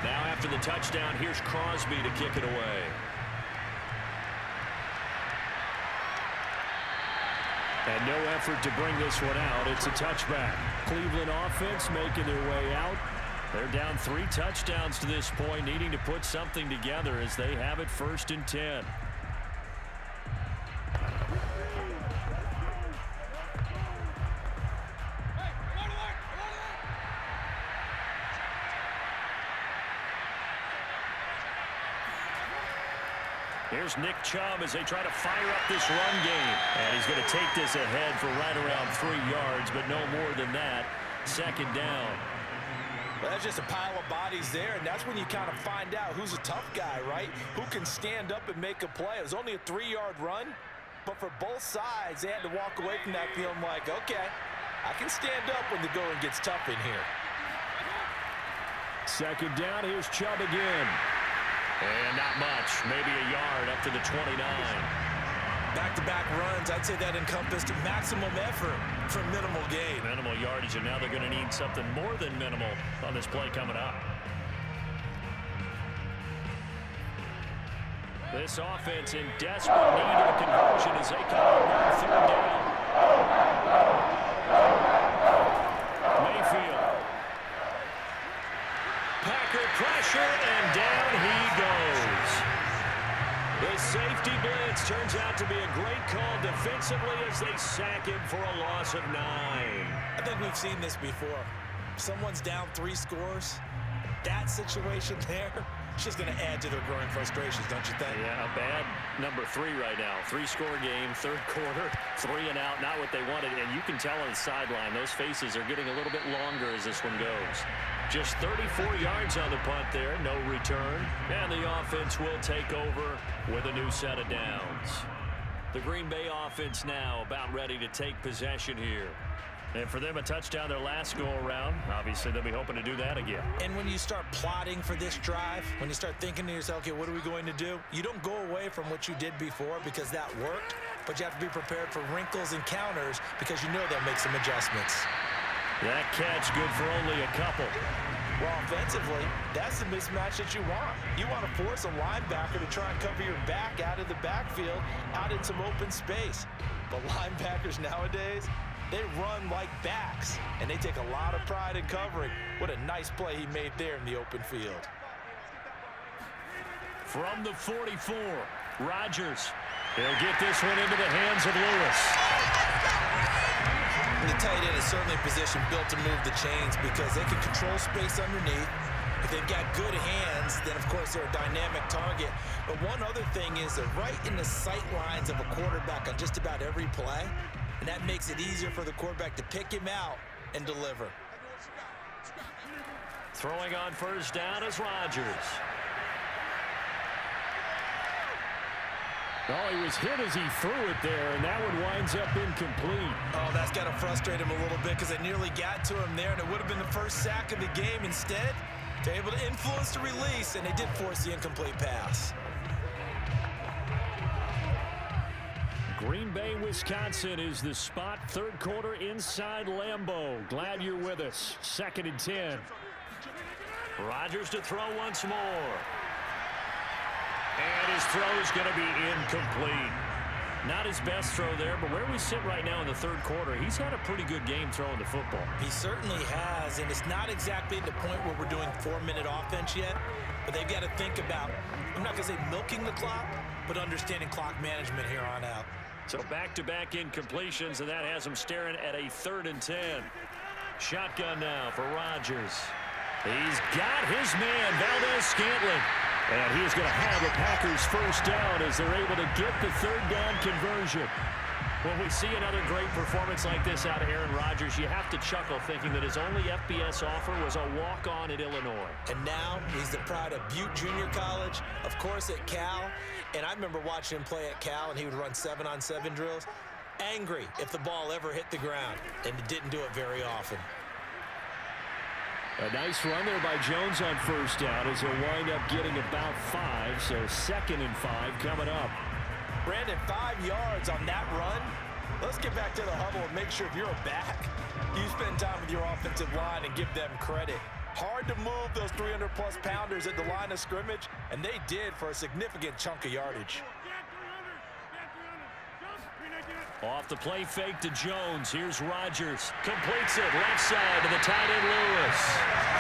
Now after the touchdown, here's Crosby to kick it away. And no effort to bring this one out. It's a touchback. Cleveland offense making their way out. They're down 3 touchdowns to this point, needing to put something together as they have it 1st and 10. Here's Nick Chubb as they try to fire up this run game. And he's going to take this ahead for right around 3 yards, but no more than that. 2nd down. Well, that's just a pile of bodies there, and that's when you kind of find out who's a tough guy, right? Who can stand up and make a play. It was only a 3-yard run, but for both sides, they had to walk away from that feeling like, okay, I can stand up when the going gets tough in here. 2nd down, here's Chubb again. And not much, maybe a yard up to the 29. Back-to-back runs, I'd say that encompassed maximum effort for minimal gain. Minimal yardage, and now they're going to need something more than minimal on this play coming up. This offense in desperate need of a conversion as they come up on 3rd down. Mayfield. Packer pressure, and down he goes. The safety blitz turns out to be a great call defensively as they sack him for a loss of 9. I think we've seen this before. Someone's down 3 scores. That situation there, it's just going to add to their growing frustrations, don't you think? Yeah, a bad number 3 right now. 3-score game, 3rd quarter, 3 and out, not what they wanted. And you can tell on the sideline, those faces are getting a little bit longer as this one goes. Just 34 yards on the punt there, no return. And the offense will take over with a new set of downs. The Green Bay offense now about ready to take possession here. And for them, a touchdown their last go-around. Obviously, they'll be hoping to do that again. And when you start plotting for this drive, when you start thinking to yourself, okay, what are we going to do? You don't go away from what you did before because that worked, but you have to be prepared for wrinkles and counters because you know they'll make some adjustments. That catch good for only a couple. Well, offensively, that's the mismatch that you want. You want to force a linebacker to try and cover your back out of the backfield, out in some open space. But linebackers nowadays, they run like backs, and they take a lot of pride in covering. What a nice play he made there in the open field. From the 44, Rodgers. He'll get this one into the hands of Lewis. And the tight end is certainly a position built to move the chains because they can control space underneath. If they've got good hands, then of course they're a dynamic target. But one other thing is they're right in the sight lines of a quarterback on just about every play. And that makes it easier for the quarterback to pick him out and deliver. Throwing on 1st down is Rodgers. Oh, he was hit as he threw it there, and that one winds up incomplete. Oh, that's got to frustrate him a little bit because they nearly got to him there, and it would have been the first sack of the game. Instead, they're able to influence the release, and they did force the incomplete pass. Green Bay, Wisconsin is the spot. 3rd quarter inside Lambeau. Glad you're with us. 2nd and 10. Rodgers to throw once more. And his throw is going to be incomplete. Not his best throw there, but where we sit right now in the third quarter, he's had a pretty good game throwing the football. He certainly has, and it's not exactly the point where we're doing 4-minute offense yet, but they've got to think about, I'm not going to say milking the clock, but understanding clock management here on out. So back-to-back incompletions, and that has him staring at a 3rd and 10. Shotgun now for Rodgers. He's got his man, Valdez-Scantling. And he is going to have the Packers first down as they're able to get the 3rd down conversion. When we see another great performance like this out of Aaron Rodgers, you have to chuckle thinking that his only FBS offer was a walk-on at Illinois. And now he's the pride of Butte Junior College, of course at Cal. And I remember watching him play at Cal, and he would run 7-on-7 drills. Angry if the ball ever hit the ground, and he didn't do it very often. A nice run there by Jones on first down as he'll wind up getting about 5, so 2nd and 5 coming up. Brandon, 5 yards on that run. Let's get back to the huddle and make sure if you're a back, you spend time with your offensive line and give them credit. Hard to move those 300-plus pounders at the line of scrimmage, and they did for a significant chunk of yardage. Off the play fake to Jones. Here's Rodgers. Completes it left side to the tight end Lewis.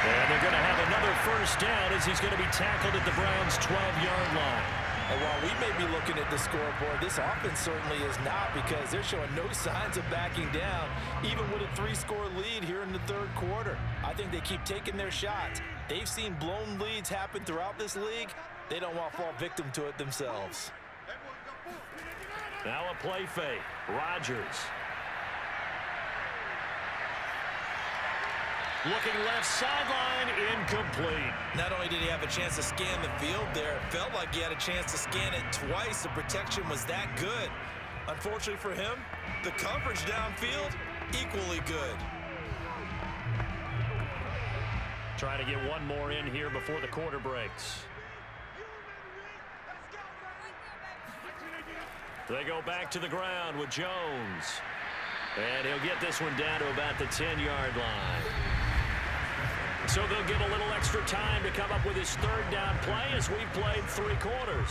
And they're going to have another first down as he's going to be tackled at the Browns' 12-yard line. And while we may be looking at the scoreboard, this offense certainly is not, because they're showing no signs of backing down, even with a 3-score lead here in the third quarter. I think they keep taking their shots. They've seen blown leads happen throughout this league. They don't want to fall victim to it themselves. Now a play fake. Rodgers. Looking left sideline, incomplete. Not only did he have a chance to scan the field there, it felt like he had a chance to scan it twice. The protection was that good. Unfortunately for him, the coverage downfield, equally good. Trying to get one more in here before the quarter breaks. They go back to the ground with Jones. And he'll get this one down to about the 10-yard line. So they'll get a little extra time to come up with his 3rd down play as we've played 3 quarters.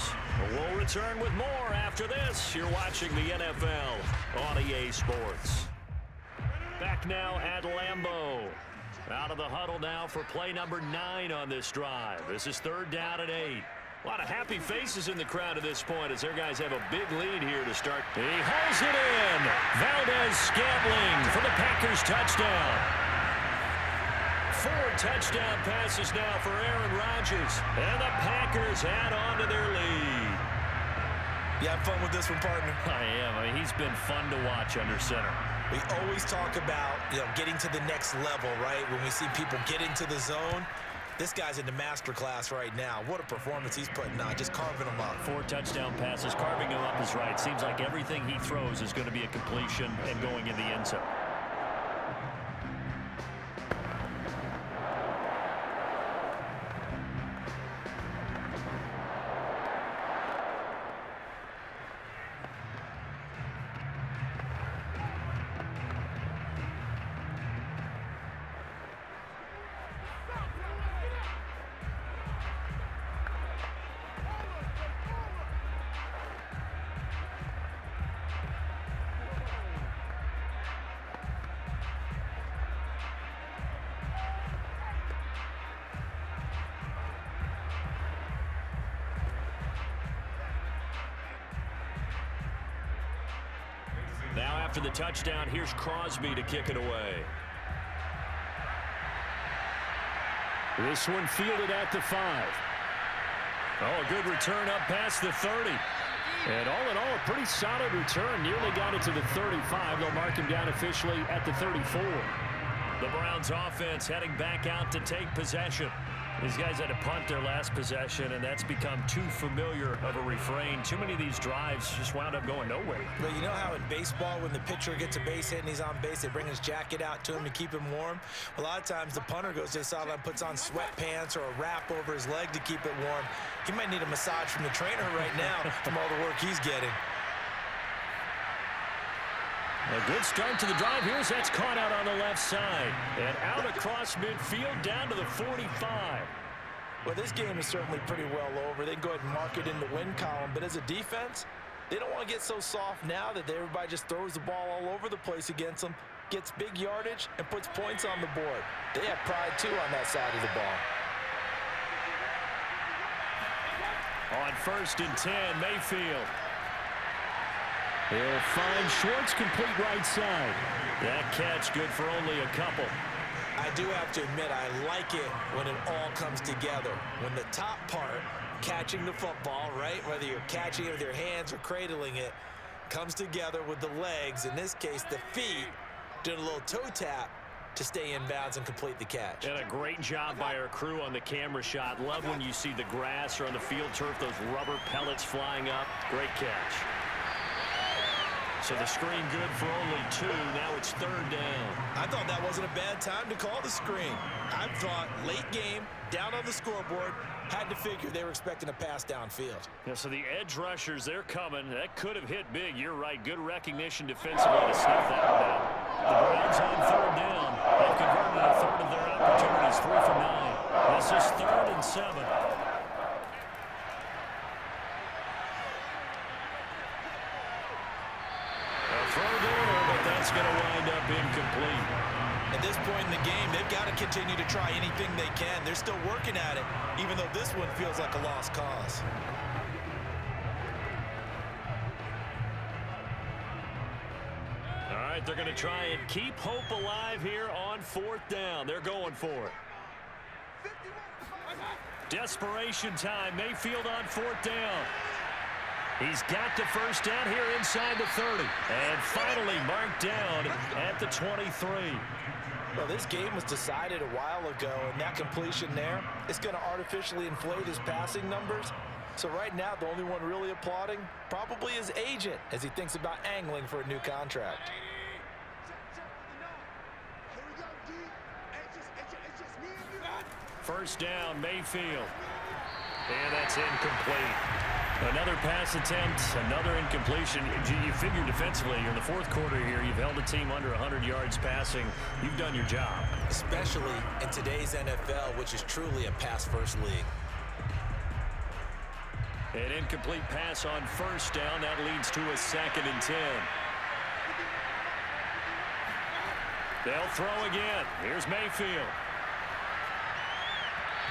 We'll return with more after this. You're watching the NFL on EA Sports. Back now at Lambeau. Out of the huddle now for play number 9 on this drive. This is 3rd down and 8. A lot of happy faces in the crowd at this point as their guys have a big lead here to start. He hauls it in. Valdez-Scantling for the Packers touchdown. 4 touchdown passes now for Aaron Rodgers. And the Packers add on to their lead. You have fun with this one, partner? I am. I mean, he's been fun to watch under center. We always talk about, getting to the next level, right? When we see people get into the zone. This guy's in the master class right now. What a performance he's putting on, just carving them up. 4 touchdown passes, carving them up is right. Seems like everything he throws is going to be a completion and going in the end zone. Now after the touchdown, here's Crosby to kick it away. This one fielded at the 5. Oh, a good return up past the 30. And all in all, a pretty solid return. Nearly got it to the 35. They'll mark him down officially at the 34. The Browns offense heading back out to take possession. These guys had to punt their last possession, and that's become too familiar of a refrain. Too many of these drives just wound up going nowhere. But you know how in baseball, when the pitcher gets a base hit and he's on base, they bring his jacket out to him to keep him warm? A lot of times the punter goes to the sideline, puts on sweatpants or a wrap over his leg to keep it warm. He might need a massage from the trainer right now from all the work he's getting. A good start to the drive here as that's caught out on the left side. And out across midfield down to the 45. Well, this game is certainly pretty well over. They can go ahead and mark it in the win column, but as a defense, they don't want to get so soft now that everybody just throws the ball all over the place against them, gets big yardage, and puts points on the board. They have pride, too, on that side of the ball. On 1st and 10, Mayfield. He'll find Schwartz, complete right side. That catch good for only a couple. I do have to admit, I like it when it all comes together. When the top part, catching the football, right, whether you're catching it with your hands or cradling it, comes together with the legs, in this case the feet, doing a little toe tap to stay in bounds and complete the catch. And a great job by our crew on the camera shot. Love when you see the grass or on the field turf, those rubber pellets flying up. Great catch. So the screen good for only 2. Now it's 3rd down. I thought that wasn't a bad time to call the screen. I thought late game, down on the scoreboard, had to figure they were expecting a pass downfield. Yeah, so the edge rushers, they're coming. That could have hit big. You're right. Good recognition defensively to snuff that one out. The Browns on 3rd down. They've converted a third of their opportunities, 3 for 9. This is 3rd and 7. Throw there, but that's going to wind up incomplete. At this point in the game, they've got to continue to try anything they can. They're still working at it, even though this one feels like a lost cause. All right, they're going to try and keep hope alive here on 4th down. They're going for it. Desperation time. Mayfield on 4th down. He's got the 1st down here inside the 30. And finally marked down at the 23. Well, this game was decided a while ago, and that completion there is going to artificially inflate his passing numbers. So right now, the only one really applauding probably his agent as he thinks about angling for a new contract. First down, Mayfield. And that's incomplete. Another pass attempt, another incompletion. You figure defensively, in the 4th quarter here, you've held a team under 100 yards passing. You've done your job. Especially in today's NFL, which is truly a pass-first league. An incomplete pass on 1st down. That leads to a 2nd and 10. They'll throw again. Here's Mayfield.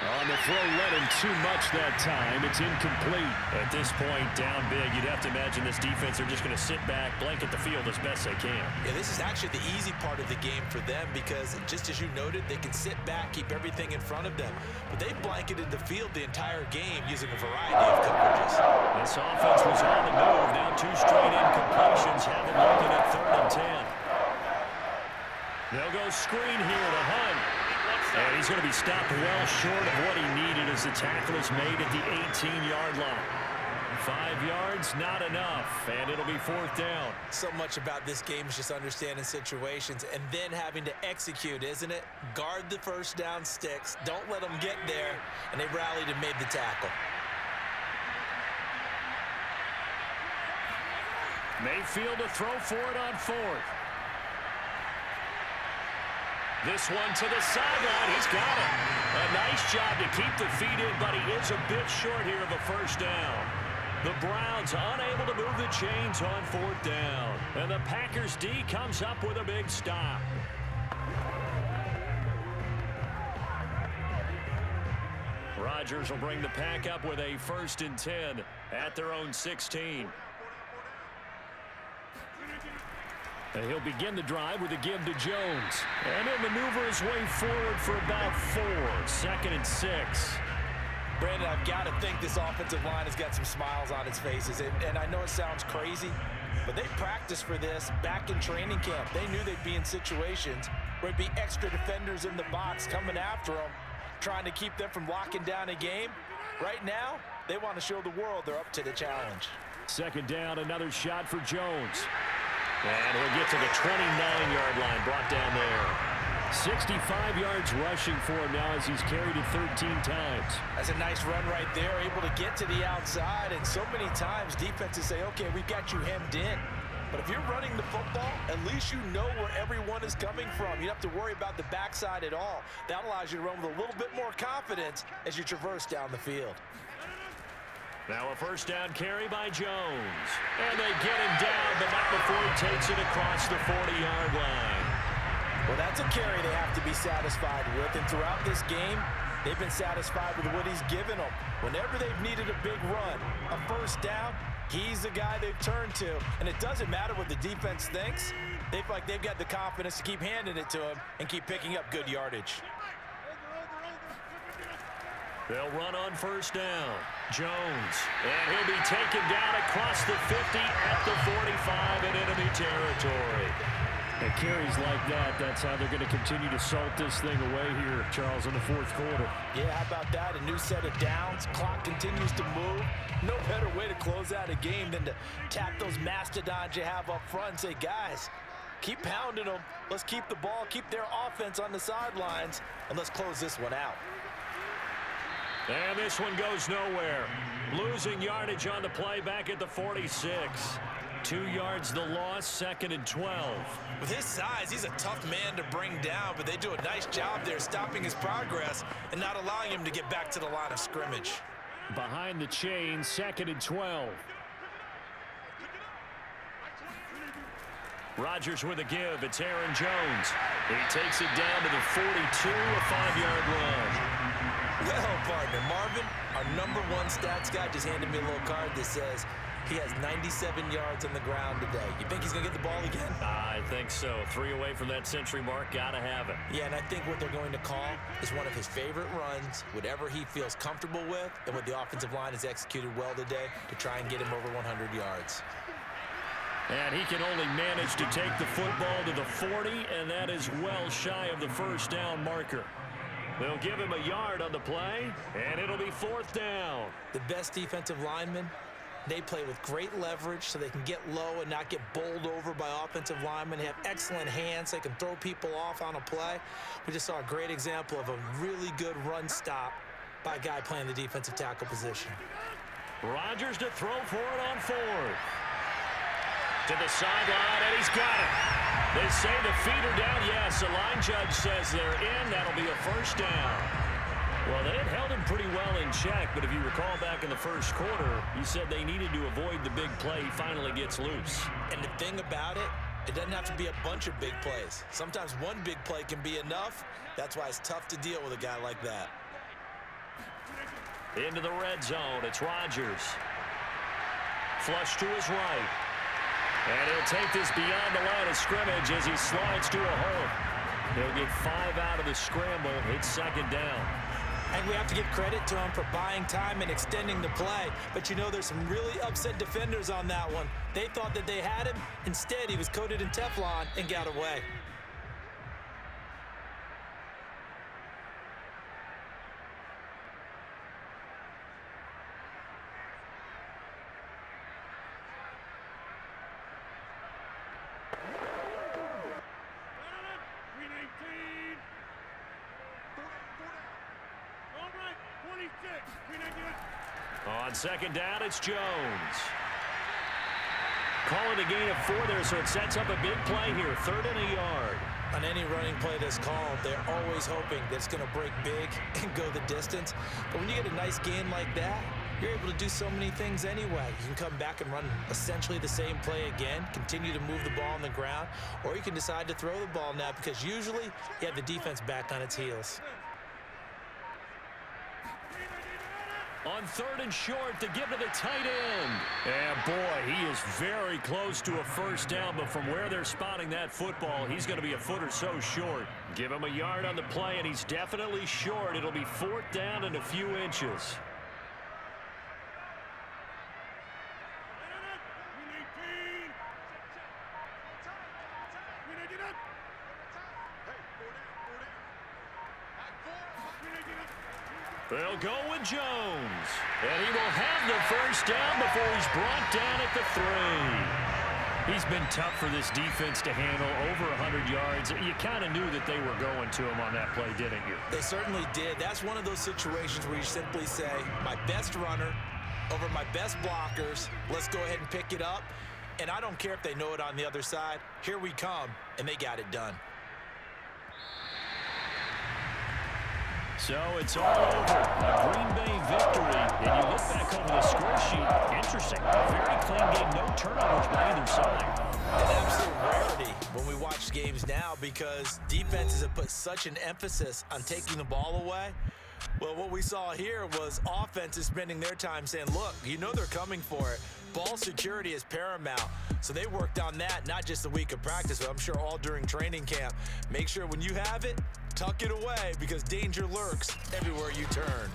On the throw, led him too much that time. It's incomplete. At this point, down big, you'd have to imagine this defense are just going to sit back, blanket the field as best they can. Yeah, this is actually the easy part of the game for them because, just as you noted, they can sit back, keep everything in front of them. But they blanketed the field the entire game using a variety of coverages. This offense was on the move. Now 2 straight incompletions have them looking at 3rd and 10. They'll go screen here to Hunt. And he's going to be stopped well short of what he needed as the tackle is made at the 18-yard line. 5 yards, not enough, and it'll be 4th down. So much about this game is just understanding situations and then having to execute, isn't it? Guard the 1st down sticks. Don't let them get there, and they rallied and made the tackle. Mayfield to throw for it on 4th. This one to the sideline. He's got it. A nice job to keep the feet in, but he is a bit short here of a 1st down. The Browns unable to move the chains on 4th down. And the Packers D comes up with a big stop. Rodgers will bring the Pack up with a 1st and 10 at their own 16. And he'll begin the drive with a give to Jones. And he'll maneuver his way forward for about 4. 2nd and 6. Brandon, I've got to think this offensive line has got some smiles on its faces. And I know it sounds crazy, but they practiced for this back in training camp. They knew they'd be in situations where it'd be extra defenders in the box coming after them, trying to keep them from locking down a game. Right now, they want to show the world they're up to the challenge. 2nd down, another shot for Jones. And he'll get to the 29-yard line, brought down there. 65 yards rushing for him now as he's carried it 13 times. That's a nice run right there, able to get to the outside. And so many times defenses say, okay, we've got you hemmed in. But if you're running the football, at least you know where everyone is coming from. You don't have to worry about the backside at all. That allows you to run with a little bit more confidence as you traverse down the field. Now a first down carry by Jones. And they get him down, but not before he takes it across the 40-yard line. Well, that's a carry they have to be satisfied with. And throughout this game, they've been satisfied with what he's given them. Whenever they've needed a big run, a first down, he's the guy they've turned to. And it doesn't matter what the defense thinks. They feel like they've got the confidence to keep handing it to him and keep picking up good yardage. They'll run on first down. Jones. And he'll be taken down across the 50 at the 45 in enemy territory. And carries like that, that's how they're going to continue to salt this thing away here, Charles, in the fourth quarter. Yeah, how about that? A new set of downs. Clock continues to move. No better way to close out a game than to tap those mastodons you have up front and say, guys, keep pounding them. Let's keep the ball, keep their offense on the sidelines, and let's close this one out. And this one goes nowhere. Losing yardage on the play back at the 46. 2 yards the loss, 2nd and 12. With his size, he's a tough man to bring down, but they do a nice job there stopping his progress and not allowing him to get back to the line of scrimmage. Behind the chain, 2nd and 12. Rodgers with a give. It's Aaron Jones. He takes it down to the 42, a 5-yard run. Well, partner, Marvin, our #1 stats guy just handed me a little card that says he has 97 yards on the ground today. You think he's going to get the ball again? I think so. 3 away from that century mark. Got to have it. Yeah, and I think what they're going to call is one of his favorite runs, whatever he feels comfortable with, and what the offensive line has executed well today to try and get him over 100 yards. And he can only manage to take the football to the 40, and that is well shy of the first down marker. They'll give him a yard on the play, and it'll be 4th down. The best defensive linemen, they play with great leverage so they can get low and not get bowled over by offensive linemen. They have excellent hands. They can throw people off on a play. We just saw a great example of a really good run stop by a guy playing the defensive tackle position. Rodgers to throw for it on 4th. To the sideline, and he's got it. They say the feet are down. Yes, the line judge says they're in. That'll be a first down. Well, they had held him pretty well in check, but if you recall back in the first quarter, you said they needed to avoid the big play. He finally gets loose. And the thing about it, it doesn't have to be a bunch of big plays. Sometimes one big play can be enough. That's why it's tough to deal with a guy like that. Into the red zone, it's Rodgers. Flush to his right. And he'll take this beyond the line of scrimmage as he slides to a hole. He'll get 5 out of the scramble. It's 2nd down. And we have to give credit to him for buying time and extending the play. But you know, there's some really upset defenders on that one. They thought that they had him. Instead, he was coated in Teflon and got away. On 2nd down, it's Jones. Calling a gain of 4 there, so it sets up a big play here. 3rd and a yard. On any running play that's called, they're always hoping that it's going to break big and go the distance. But when you get a nice gain like that, you're able to do so many things anyway. You can come back and run essentially the same play again, continue to move the ball on the ground, or you can decide to throw the ball now because usually you have the defense back on its heels. On 3rd and short to give to the tight end. And boy, he is very close to a first down, but from where they're spotting that football, he's going to be a foot or so short. Give him a yard on the play, and he's definitely short. It'll be 4th down and a few inches. They'll go with Jones. And he will have the first down before he's brought down at the 3. He's been tough for this defense to handle, over 100 yards. You kind of knew that they were going to him on that play, didn't you? They certainly did. That's one of those situations where you simply say, my best runner over my best blockers, let's go ahead and pick it up. And I don't care if they know it on the other side. Here we come, and they got it done. So it's all over. A Green Bay victory. And you look back over the score sheet. Interesting. Very clean game. No turnovers by either side. An absolute rarity when we watch games now because defenses have put such an emphasis on taking the ball away. Well, what we saw here was offenses spending their time saying, look, you know they're coming for it. Ball security is paramount. So they worked on that, not just a week of practice, but I'm sure all during training camp. Make sure when you have it, tuck it away because danger lurks everywhere you turn.